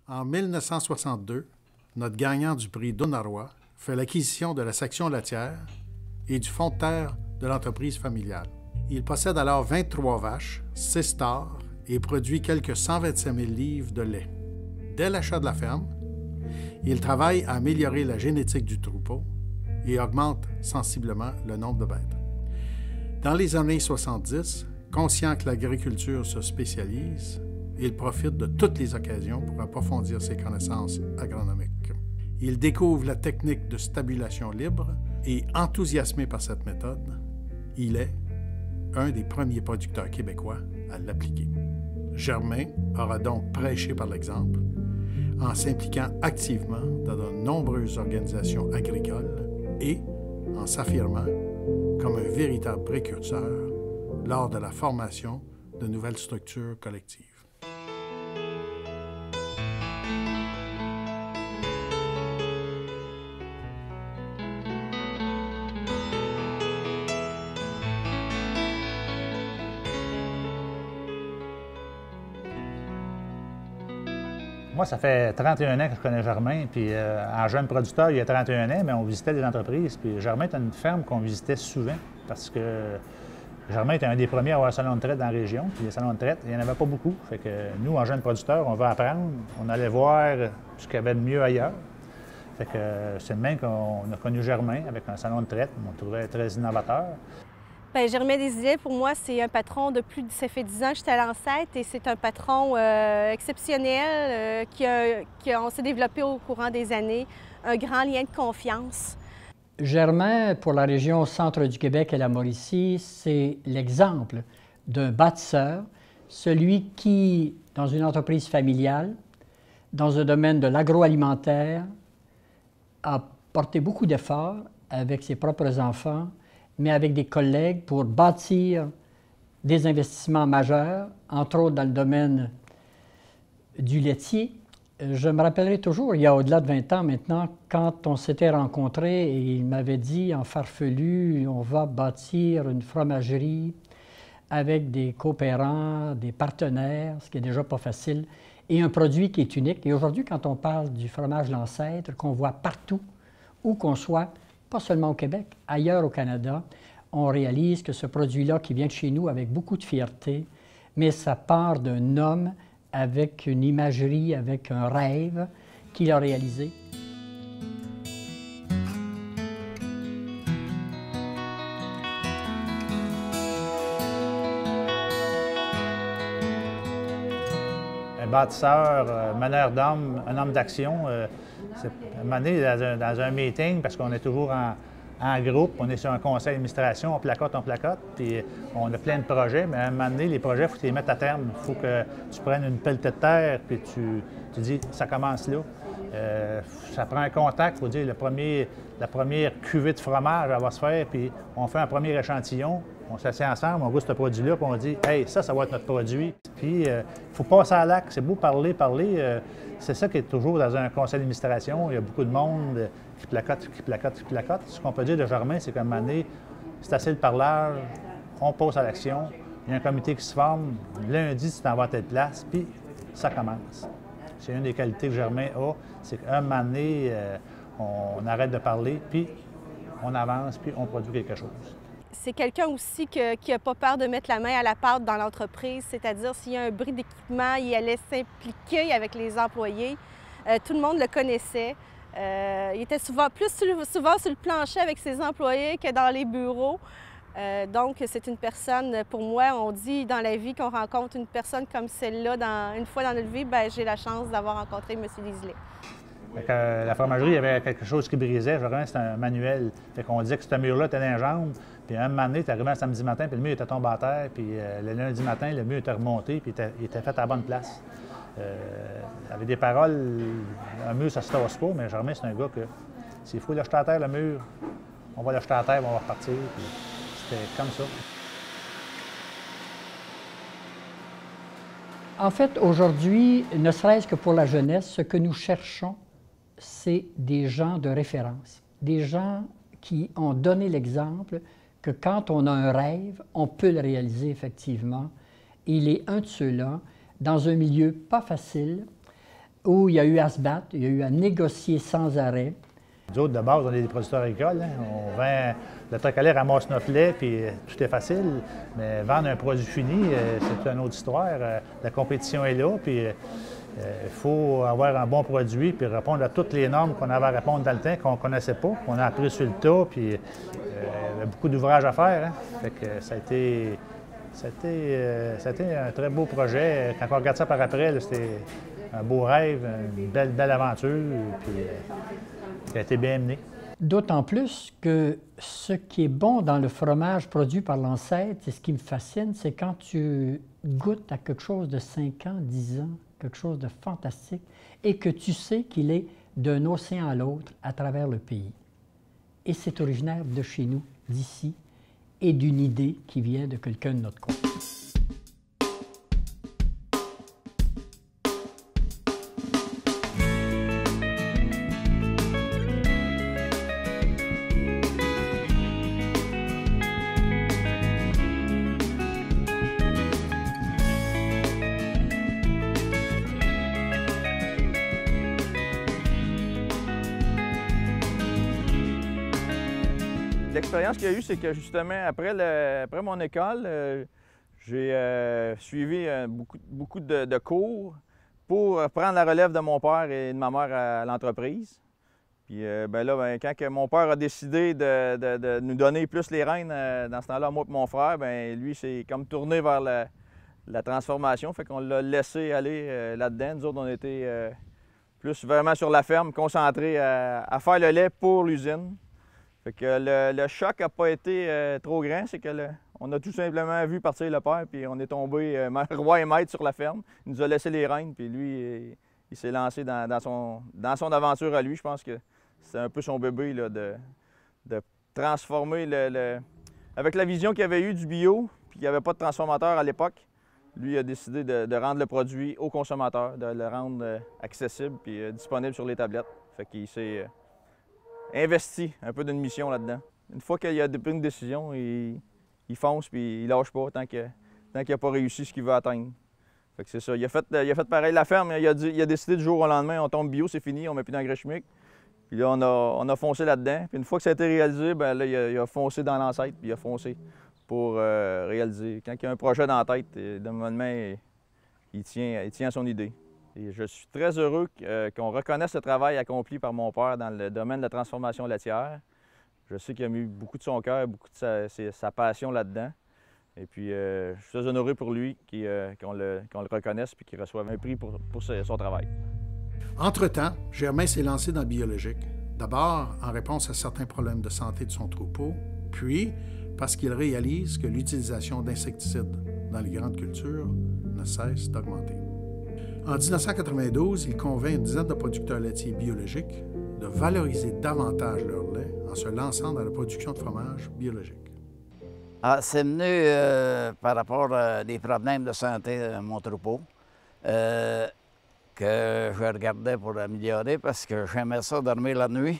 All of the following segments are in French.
En 1962, notre gagnant du prix Donaroy fait l'acquisition de la section laitière et du fonds de terre de l'entreprise familiale. Il possède alors 23 vaches, 6 stars et produit quelques 125 000 livres de lait. Dès l'achat de la ferme, il travaille à améliorer la génétique du troupeau et augmente sensiblement le nombre de bêtes. Dans les années 70, conscient que l'agriculture se spécialise, il profite de toutes les occasions pour approfondir ses connaissances agronomiques. Il découvre la technique de stabulation libre et, enthousiasmé par cette méthode, il est un des premiers producteurs québécois à l'appliquer. Germain aura donc prêché par l'exemple en s'impliquant activement dans de nombreuses organisations agricoles et en s'affirmant comme un véritable précurseur lors de la formation de nouvelles structures collectives. Moi, ça fait 31 ans que je connais Germain, puis en jeune producteur, il y a 31 ans, mais on visitait des entreprises. Puis Germain était une ferme qu'on visitait souvent, parce que Germain était un des premiers à avoir un salon de traite dans la région. Puis les salons de traite, il n'y en avait pas beaucoup. Fait que nous, en jeunes producteurs, on va apprendre, on allait voir ce qu'il y avait de mieux ailleurs. Fait que c'est le même qu'on a connu Germain avec un salon de traite, on le trouvait très innovateur. Bien, Germain Desilets, pour moi, c'est un patron ça fait 10 ans que j'étais à l'ancêtre et c'est un patron exceptionnel on s'est développé au courant des années, un grand lien de confiance. Germain, pour la région centre du Québec et la Mauricie, c'est l'exemple d'un bâtisseur, celui qui, dans une entreprise familiale, dans un domaine de l'agroalimentaire, a porté beaucoup d'efforts avec ses propres enfants, mais avec des collègues pour bâtir des investissements majeurs, entre autres dans le domaine du laitier. Je me rappellerai toujours, il y a au-delà de 20 ans maintenant, quand on s'était rencontrés et il m'avait dit en farfelu, on va bâtir une fromagerie avec des coopérants, des partenaires, ce qui est déjà pas facile, et un produit qui est unique. Et aujourd'hui, quand on parle du fromage L'Ancêtre, qu'on voit partout, où qu'on soit, pas seulement au Québec, ailleurs au Canada, on réalise que ce produit-là qui vient de chez nous avec beaucoup de fierté, mais ça part d'un homme avec une imagerie, avec un rêve qu'il a réalisé. Un bâtisseur, meneur d'hommes, un homme d'action. C'est un moment donné, dans un meeting, parce qu'on est toujours en groupe, on est sur un conseil d'administration, on placote, puis on a plein de projets, mais à un moment donné, les projets, il faut que tu les mettes à terme. Il faut que tu prennes une pelletée de terre, puis tu dis, ça commence là. Ça prend un contact, il faut dire, la première cuvée de fromage, elle va se faire, puis on fait un premier échantillon, on s'assied ensemble, on goûte ce produit-là, puis on dit, hey, ça va être notre produit. Puis il faut passer à l'acte, c'est beau parler. C'est ça qui est toujours dans un conseil d'administration. Il y a beaucoup de monde qui placote. Ce qu'on peut dire de Germain, c'est qu'à un moment donné, c'est assez le parlage, on passe à l'action. Il y a un comité qui se forme. Lundi, tu t'en vas à telle place, puis ça commence. C'est une des qualités que Germain a, c'est qu'à un moment donné, on arrête de parler, puis on avance, puis on produit quelque chose. C'est quelqu'un aussi qui n'a pas peur de mettre la main à la pâte dans l'entreprise, c'est-à-dire s'il y a un bris d'équipement, il allait s'impliquer avec les employés. Tout le monde le connaissait. Il était souvent sur le plancher avec ses employés que dans les bureaux. Donc, c'est une personne, pour moi, on dit dans la vie qu'on rencontre une personne comme celle-là une fois dans notre vie, bien, j'ai la chance d'avoir rencontré M. Desilets. La fromagerie, il y avait quelque chose qui brisait. Germain, c'était un manuel. Fait qu'on disait que ce mur-là était dans les jambes. Puis un moment donné, tu arrivais un samedi matin, puis le mur était tombé à terre. Puis le lundi matin, le mur était remonté, puis il était fait à la bonne place. Avec des paroles, un mur, ça se tasse pas, mais Germain, c'est un gars que s'il faut l'acheter à terre, le mur, on va l'acheter à terre, on va repartir. Puis c'était comme ça. En fait, aujourd'hui, ne serait-ce que pour la jeunesse, ce que nous cherchons, c'est des gens de référence, des gens qui ont donné l'exemple que quand on a un rêve, on peut le réaliser effectivement. Et il est un de ceux-là, dans un milieu pas facile, où il y a eu à se battre, il y a eu à négocier sans arrêt. Nous autres, de base, on est des producteurs agricoles. Hein. On vend, le tracalais ramasse notre lait, puis tout est facile. Mais vendre un produit fini, c'est une autre histoire. La compétition est là, puis il faut avoir un bon produit, puis répondre à toutes les normes qu'on avait à répondre dans le temps, qu'on ne connaissait pas, qu'on a appris sur le tas, puis il y avait beaucoup d'ouvrages à faire. Hein. Fait que ça a été un très beau projet. Quand on regarde ça par après, c'était un beau rêve, une belle aventure, puis qui a été bien menée. D'autant plus que ce qui est bon dans le fromage produit par l'ancêtre, c'est ce qui me fascine, c'est quand tu goûtes à quelque chose de 5 ans, 10 ans, quelque chose de fantastique, et que tu sais qu'il est d'un océan à l'autre à travers le pays. Et c'est originaire de chez nous, d'ici, et d'une idée qui vient de quelqu'un de notre coin. L'expérience qu'il y a eu, c'est que justement, après mon école, j'ai suivi beaucoup de cours pour prendre la relève de mon père et de ma mère à l'entreprise. Puis quand que mon père a décidé de nous donner plus les rênes dans ce temps-là, moi et mon frère, bien, lui, s'est comme tourné vers la transformation. Fait qu'on l'a laissé aller là-dedans. Nous autres, on était plus vraiment sur la ferme, concentrés à faire le lait pour l'usine. Fait que le choc n'a pas été trop grand, c'est que on a tout simplement vu partir le père, puis on est tombé roi et maître sur la ferme. Il nous a laissé les rênes, puis lui, il s'est lancé dans son aventure à lui. Je pense que c'est un peu son bébé là, de transformer avec la vision qu'il avait eue du bio, puis qu'il n'y avait pas de transformateur à l'époque. Lui il a décidé de rendre le produit au consommateur, de le rendre accessible puis disponible sur les tablettes. Fait qu'il s'est investi un peu d'une mission là-dedans. Une fois qu'il a pris une décision, il fonce puis il lâche pas tant qu'il n'a pas réussi ce qu'il veut atteindre. Fait que c'est ça. Il a fait pareil. La ferme, il a décidé du jour au lendemain, on tombe bio, c'est fini, on ne met plus d'engrais chimiques. Puis là, on a foncé là-dedans. Puis une fois que ça a été réalisé, bien là, il a foncé dans l'ancêtre, puis il a foncé pour réaliser. Quand il y a un projet dans la tête, normalement, il tient à son idée. Et je suis très heureux qu'on reconnaisse le travail accompli par mon père dans le domaine de la transformation laitière. Je sais qu'il a mis beaucoup de son cœur, beaucoup de sa passion là-dedans. Et puis, je suis très honoré pour lui qu'on le reconnaisse et qu'il reçoive un prix pour son travail. Entre-temps, Germain s'est lancé dans le biologique. D'abord, en réponse à certains problèmes de santé de son troupeau, puis parce qu'il réalise que l'utilisation d'insecticides dans les grandes cultures ne cesse d'augmenter. En 1992, il convainc une dizaine de producteurs laitiers biologiques de valoriser davantage leur lait en se lançant dans la production de fromage biologique. C'est venu par rapport à des problèmes de santé de mon troupeau que je regardais pour améliorer parce que j'aimais ça dormir la nuit.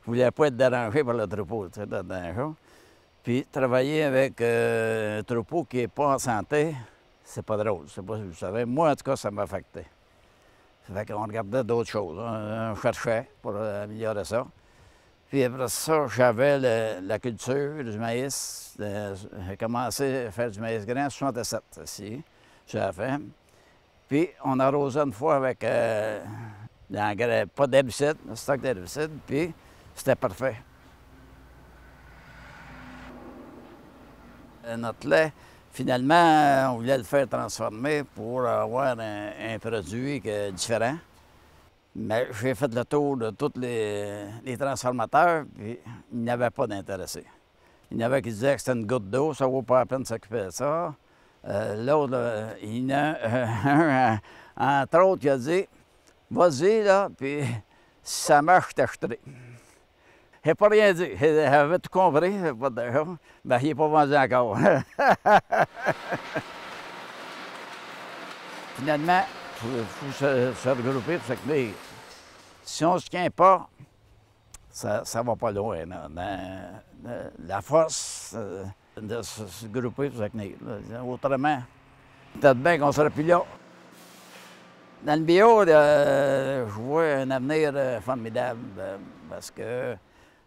Je ne voulais pas être dérangé par le troupeau, tu sais, dans Puis travailler avec un troupeau qui n'est pas en santé, c'est pas drôle. C'est pas, vous savez, moi, en tout cas, ça m'affectait. Ça fait qu'on regardait d'autres choses. On cherchait pour améliorer ça. Puis après ça, j'avais la culture du maïs. J'ai commencé à faire du maïs grain en 67, ici, sur la ferme. Puis on arrosait une fois avec l'engrais, pas d'herbicide, un stock d'herbicide, puis c'était parfait. Notre lait, finalement, on voulait le faire transformer pour avoir un produit différent. Mais j'ai fait le tour de tous les transformateurs, puis il n'y avait pas d'intéressé. Il y en avait qui disaient que c'était une goutte d'eau, ça ne vaut pas la peine de s'occuper de ça. L'autre, il y en a un, entre autres, qui a dit « Vas-y, là, puis si ça marche, je t'achèterai. » Il n'a pas rien dit. Il avait tout compris. Ben, il n'est pas vendu encore. Finalement, il faut se regrouper pour se tenir. Si on ne se tient pas, ça ne va pas loin. La force de se grouper pour se tenir. Autrement, peut-être bien qu'on ne serait plus là. Dans le bio, je vois un avenir formidable parce que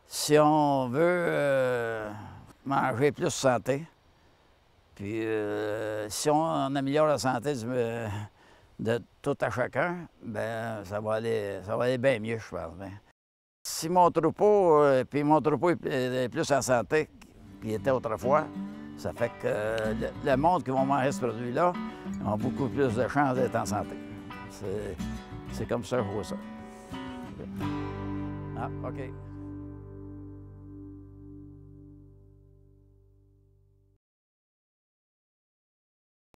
si on veut manger plus santé, puis si on améliore la santé de tout à chacun, bien, ça va aller bien mieux, je pense. Bien. Si mon troupeau est plus en santé qu'il était autrefois, ça fait que le monde qui va manger ce produit-là a beaucoup plus de chances d'être en santé. C'est comme ça que je vois ça. Ah, OK.